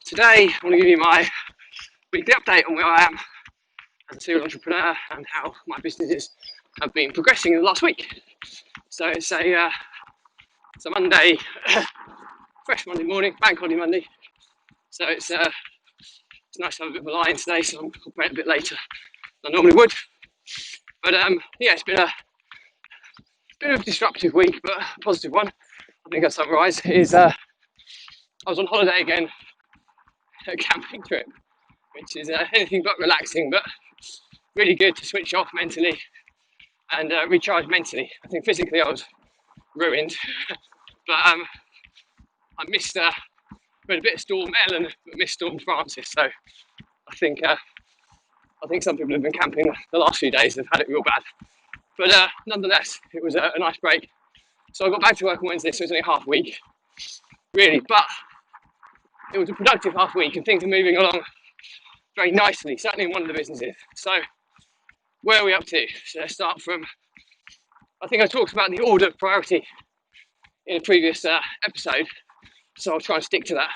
Today, I want to give you my weekly update on where I am as a serial entrepreneur and how my businesses have been progressing in the last week. So it's a Monday, fresh Monday morning, bank holiday Monday. So it's nice to have a bit of a lie-in today, so I'm operating a bit later than I normally would. But yeah, it's been a bit of a disruptive week, but a positive one. I think I'll summarise is I was on holiday again, a camping trip, which is anything but relaxing, but really good to switch off mentally and recharge mentally. I think physically I was ruined, but I missed, we had a bit of Storm Ellen, but missed Storm Francis. So I think some people have been camping the last few days, they've had it real bad. But nonetheless, it was a nice break. So I got back to work on Wednesday, so it's only half week, really. But it was a productive half week and things are moving along very nicely, certainly in one of the businesses. So where are we up to? So let's start from, I think I talked about the order of priority in a previous episode. So I'll try and stick to that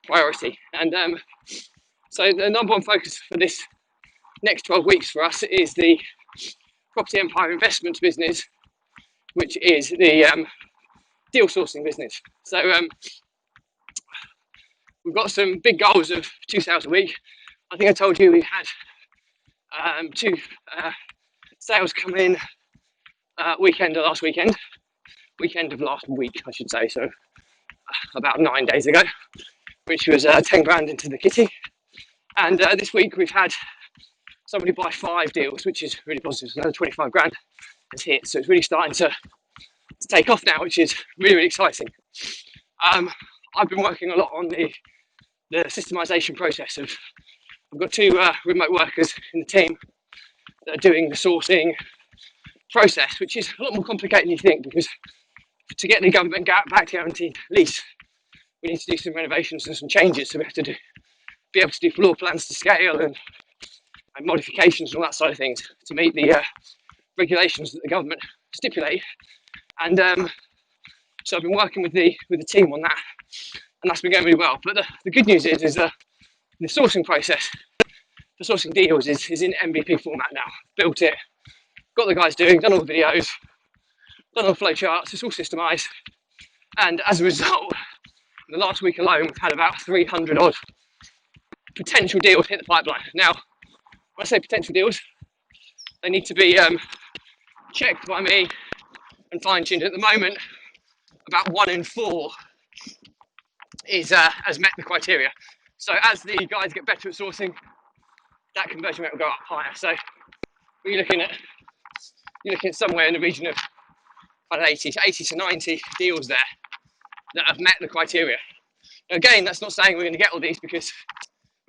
priority. And so the number one focus for this next 12 weeks for us is the Property Empire Investments business, which is the deal sourcing business. So we've got some big goals of 2 sales a week. I think I told you we had 2 sales come in weekend of last weekend of last week, I should say, so about 9 days ago, which was 10 grand into the kitty. And this week we've had somebody buy 5 deals, which is really positive. So another 25 grand has hit, so it's really starting to take off now, which is really, really exciting. I've been working a lot on the systemization process of, I've got 2 remote workers in the team that are doing the sourcing process, which is a lot more complicated than you think, because to get the government back guaranteed lease, we need to do some renovations and some changes. So we have to be able to do floor plans to scale and modifications and all that side of things to meet the regulations that the government stipulate. And so I've been working with the team on that, and that's been going really well. But the good news is the sourcing process, the sourcing deals is in MVP format now. Built it, got the guys doing, done all the videos, done all the flow charts, it's all systemized. And as a result, in the last week alone, we've had about 300 odd potential deals hit the pipeline. Now, when I say potential deals, they need to be checked by me and fine-tuned. At the moment, about 1 in 4 has met the criteria. So as the guys get better at sourcing, that conversion rate will go up higher. So you're looking at somewhere in the region of 80 to 90 deals there that have met the criteria. Now again, that's not saying we're going to get all these, because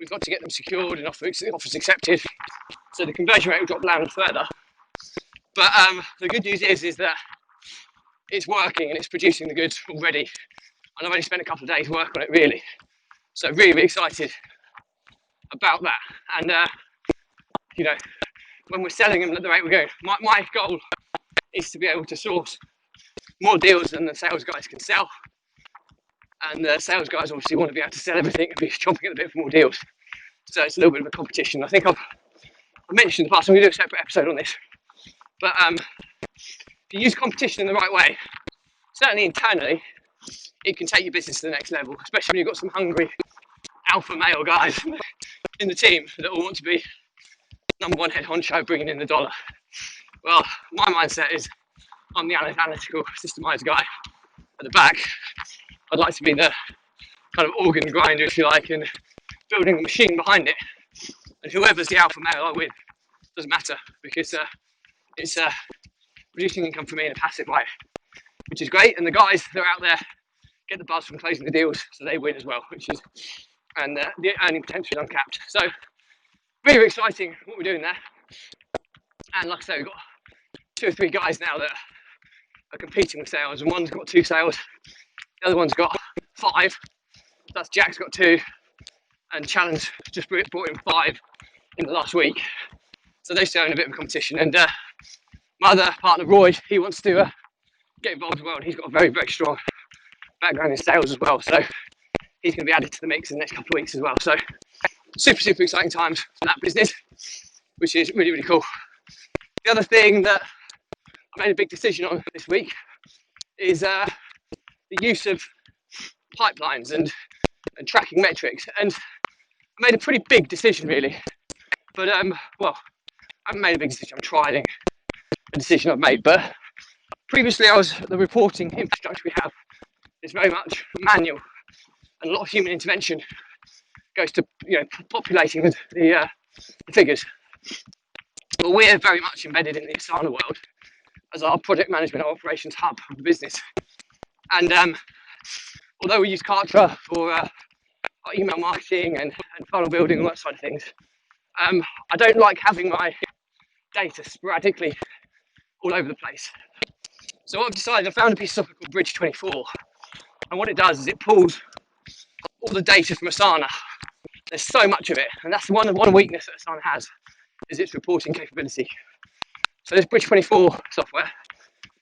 we've got to get them secured and offers accepted. So the conversion rate will drop down further. But the good news is that it's working and it's producing the goods already. And I've only spent a couple of days work on it, really. So really, really excited about that. And when we're selling them at the rate we're going, my goal is to be able to source more deals than the sales guys can sell. And the sales guys obviously want to be able to sell everything and be chomping at the bit for more deals. So it's a little bit of a competition. I think I've mentioned in the past, I'm going to do a separate episode on this. But if you use competition in the right way, certainly internally, it can take your business to the next level, especially when you've got some hungry alpha male guys in the team that all want to be number one head honcho bringing in the dollar. Well, my mindset is I'm the analytical, systemized guy at the back. I'd like to be the kind of organ grinder, if you like, and building the machine behind it. And whoever's the alpha male I'm with doesn't matter, because it's producing income for me in a passive way, which is great. And the guys that are out there get the buzz from closing the deals, so they win as well, and the earning potential is uncapped. So really, really exciting what we're doing there. And like I say, we've got 2 or 3 guys now that are competing with sales, and one's got 2 sales, the other one's got 5. That's Jack's got 2, and Challenge just brought in 5 in the last week. So they're still in a bit of a competition. And my other partner, Roy, he wants to get involved as well, and he's got a very, very strong background in sales as well. So he's going to be added to the mix in the next couple of weeks as well. So super exciting times for that business, which is really cool. The other thing that I made a big decision on this week is the use of pipelines and tracking metrics. And I made a pretty big decision really, but well, I haven't made a big decision, I'm trying a decision I've made. But previously the reporting infrastructure we have is very much manual, and a lot of human intervention goes to populating the figures. But we're very much embedded in the Asana world as our project management or operations hub of the business. And although we use Kartra for our email marketing and funnel building and that side of things, I don't like having my data sporadically all over the place. So what I've decided, I found a piece of software called Bridge24, and what it does is it pulls all the data from Asana. There's so much of it, and that's one weakness that Asana has, is its reporting capability. So this Bridge24 software,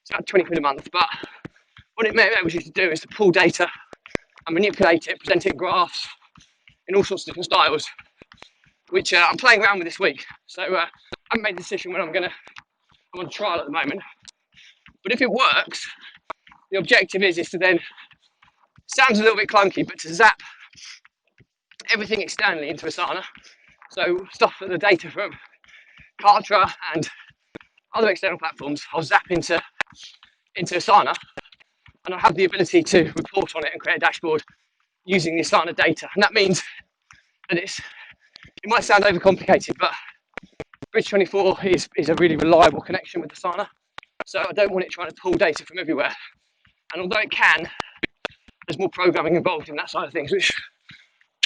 it's about 20 quid a month, but what it enables you to do is to pull data and manipulate it, present it in graphs, in all sorts of different styles, which I'm playing around with this week. So I haven't made a decision when I'm on trial at the moment. But if it works, the objective is to then, sounds a little bit clunky, but to zap everything externally into Asana. So stuff that the data from Kartra and other external platforms, I'll zap into Asana, and I'll have the ability to report on it and create a dashboard using the Asana data. And that means that it might sound overcomplicated, but Bridge24 is a really reliable connection with Asana. So I don't want it trying to pull data from everywhere. And although it can, there's more programming involved in that side of things, which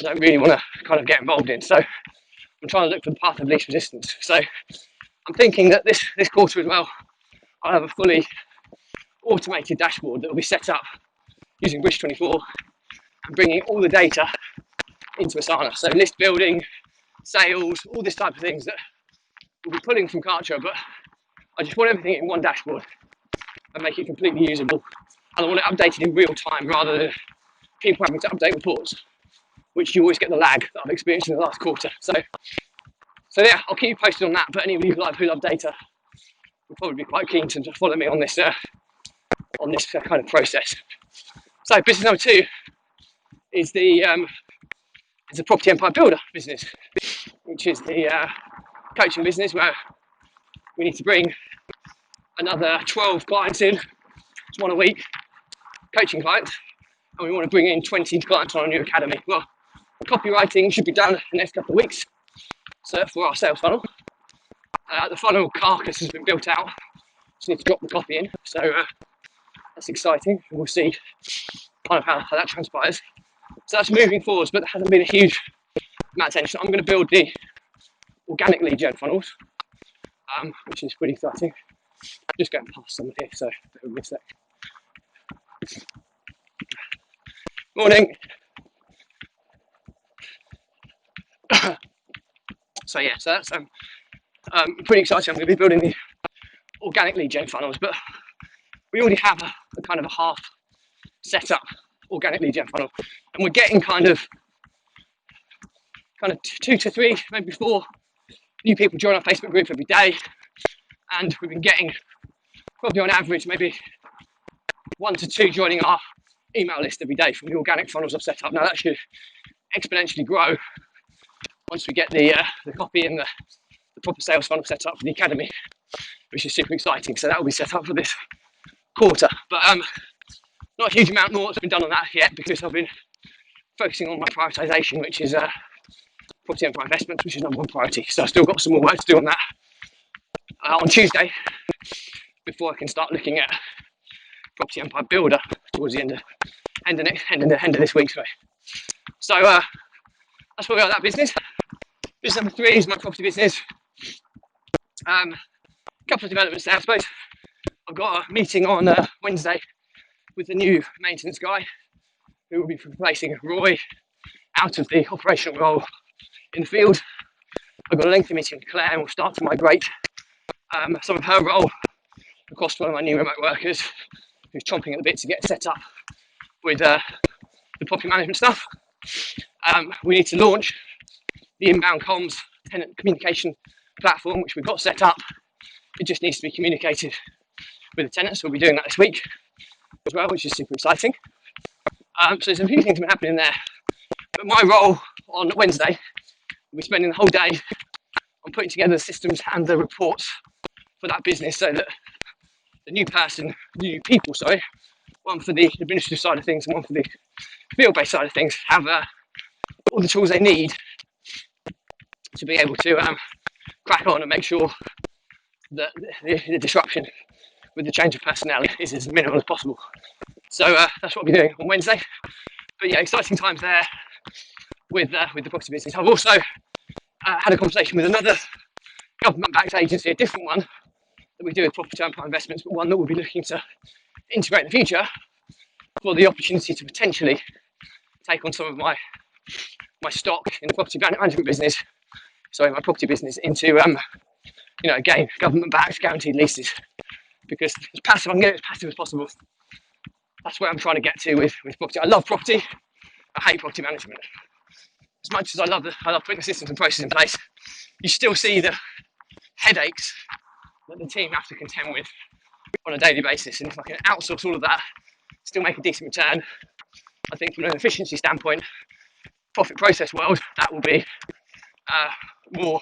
I don't really want to kind of get involved in. So I'm trying to look for the path of least resistance. So I'm thinking that this quarter as well, I'll have a fully automated dashboard that will be set up using Bridge24 and bringing all the data into Asana. So list building, sales, all this type of things that we'll be pulling from Kartra, but I just want everything in one dashboard and make it completely usable. And I want it updated in real time rather than people having to update reports, which you always get the lag that I've experienced in the last quarter. So yeah, I'll keep you posted on that. But any of you who love data will probably be quite keen to just follow me on this kind of process. So business number 2 is the Property Empire Builder business, which is the coaching business where we need to bring another 12 clients in, it's one a week, coaching clients, and we want to bring in 20 clients on our new academy. Well, copywriting should be done in the next couple of weeks, so for our sales funnel. The funnel carcass has been built out, just need to drop the copy in, so that's exciting, and we'll see kind of how that transpires. So that's moving forwards, but there hasn't been a huge amount of attention. I'm going to build the organic lead gen funnels, which is pretty exciting. I'm just going past some here, so bear with me a sec. Morning. So yeah, so that's pretty exciting. I'm going to be building the organic lead gen funnels, but we already have a kind of a half set up organic lead gen funnel, and we're getting kind of 2 to 3, maybe 4 new people join our Facebook group every day, and we've been getting probably on average maybe 1 to 2 joining our email list every day from the organic funnels I've set up. Now that should exponentially grow once we get the copy and the proper sales funnel set up for the academy, which is super exciting. So that will be set up for this quarter, but not a huge amount more that's been done on that yet, because I've been focusing on my prioritisation, which is Property Empire Investments, which is number 1 priority. So I've still got some more work to do on that on Tuesday before I can start looking at Property Empire Builder towards the end of this week. Sorry. So that's where we are with that business. Business number 3 is my property business. A couple of developments there, I suppose. I've got a meeting on Wednesday with the new maintenance guy who will be replacing Roy out of the operational role in the field. I've got a lengthy meeting with Claire, and we'll start to migrate some of her role across to one of my new remote workers who's chomping at the bit to get set up with the property management stuff. We need to launch the inbound comms tenant communication platform, which we've got set up. It just needs to be communicated with the tenants. We'll be doing that this week as well, which is super exciting. So there's a few things been happening there. But my role on Wednesday, we'll be spending the whole day on putting together the systems and the reports for that business, so that the new people, one for the administrative side of things and one for the field-based side of things, have all the tools they need to be able to crack on and make sure that the disruption with the change of personnel is as minimal as possible. So that's what I'll be doing on Wednesday. But yeah, exciting times there with the property business. I've also had a conversation with another government-backed agency, a different one that we do with property empire investments, but one that we'll be looking to integrate in the future, for the opportunity to potentially take on some of my stock in the property management business, my property business, into again, government-backed guaranteed leases, because as passive, I can get it as passive as possible. That's where I'm trying to get to with property. I love property. I hate property management. As much as I love putting the systems and processes in place, you still see the headaches that the team have to contend with on a daily basis. And if I can outsource all of that, still make a decent return, I think from an efficiency standpoint, profit process world, that will be more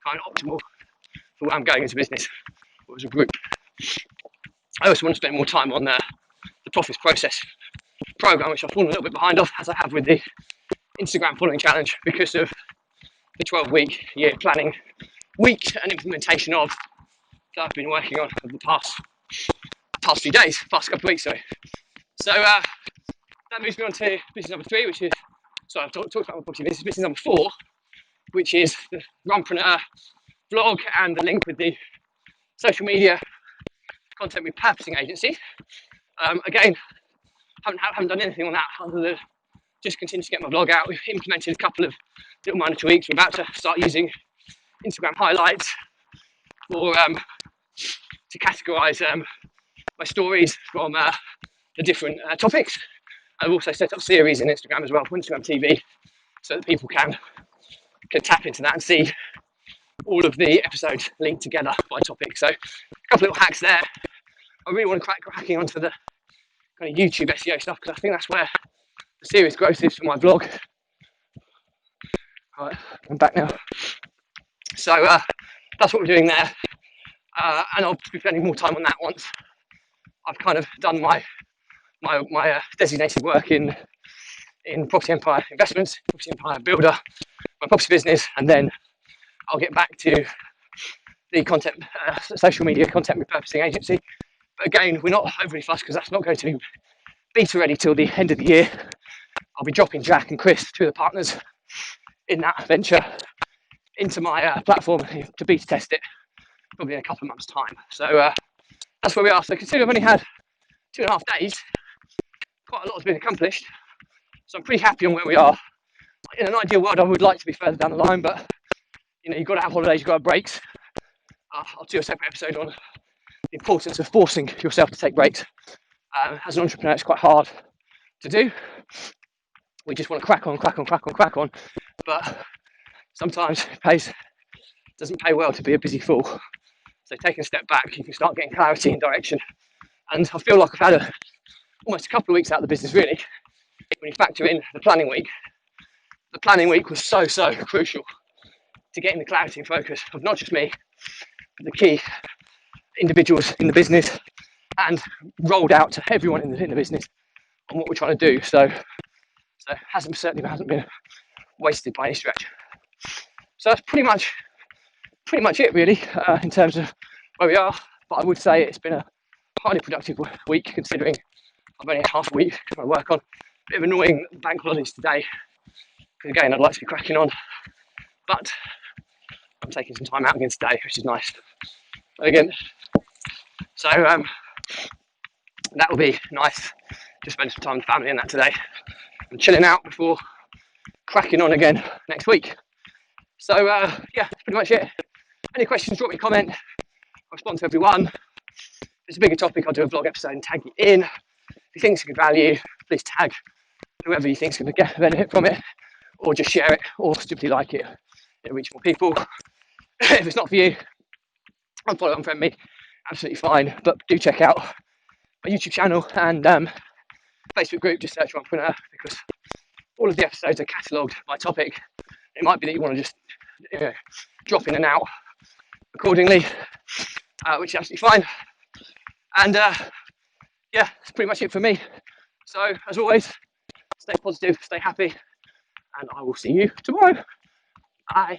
kind of optimal for where I'm going as a business or as a group. I also want to spend more time on the profits process program, which I've fallen a little bit behind off, as I have with the Instagram following challenge, because of the 12-week year planning week and implementation of that I've been working on over the past couple of weeks. So that moves me on to business number 3, which is, I've talked about my property business. Business number 4, which is the Runpreneur blog and the link with the social media content repurposing agency. Again, haven't done anything on that other than just continue to get my blog out. We've implemented a couple of little minor tweaks. We're about to start using Instagram highlights to categorise my stories from the different topics. I've also set up series in Instagram as well, for Instagram TV, so that people can tap into that and see all of the episodes linked together by topic. So a couple of little hacks there. I really want to cracking onto the kind of YouTube SEO stuff, because I think that's where the serious growth is for my blog. All right, I'm back now. So that's what we're doing there, and I'll be spending more time on that once I've kind of done my designated work in Property Empire Investments, Property Empire Builder, my property business, and then I'll get back to the content, social media content repurposing agency. But again, we're not overly fussed, because that's not going to be beta ready till the end of the year. I'll be dropping Jack and Chris, 2 of the partners in that venture, into my platform to beta test it, probably in a couple of months' time. So that's where we are. So considering I've only had 2.5 days, quite a lot has been accomplished. So I'm pretty happy on where we are. In an ideal world, I would like to be further down the line, but you've got to have holidays, you've got to have breaks. I'll do a separate episode on the importance of forcing yourself to take breaks. As an entrepreneur, it's quite hard to do. We just want to crack on, but sometimes it doesn't pay well to be a busy fool. So taking a step back, you can start getting clarity and direction. And I feel like I've had almost a couple of weeks out of the business, really, when you factor in the planning week. The planning week was so crucial to getting the clarity and focus of not just me, but the key individuals in the business, and rolled out to everyone in the business on what we're trying to do. So it certainly hasn't been wasted by any stretch. So that's pretty much it, really, in terms of where we are. But I would say it's been a highly productive week, considering I've only had half a week to work on. Bit of annoying bank holidays today, because again, I'd like to be cracking on, but I'm taking some time out again today, which is nice. Again, so that will be nice to spend some time with family and that today, and chilling out before cracking on again next week. So yeah, that's pretty much it. Any questions, drop me a comment. I'll respond to everyone. If it's a bigger topic, I'll do a vlog episode and tag you in. If you think it's a good value, please tag whoever you think is going to get benefit from it, or just share it, or simply like it. It'll reach more people. If it's not for you, unfollow, unfriend me, absolutely fine. But do check out my YouTube channel and Facebook group. Just search Entrepreneur, because all of the episodes are catalogued by topic. It might be that you want to just drop in and out accordingly, which is absolutely fine. And yeah, that's pretty much it for me. So as always, stay positive, stay happy, and I will see you tomorrow. Bye.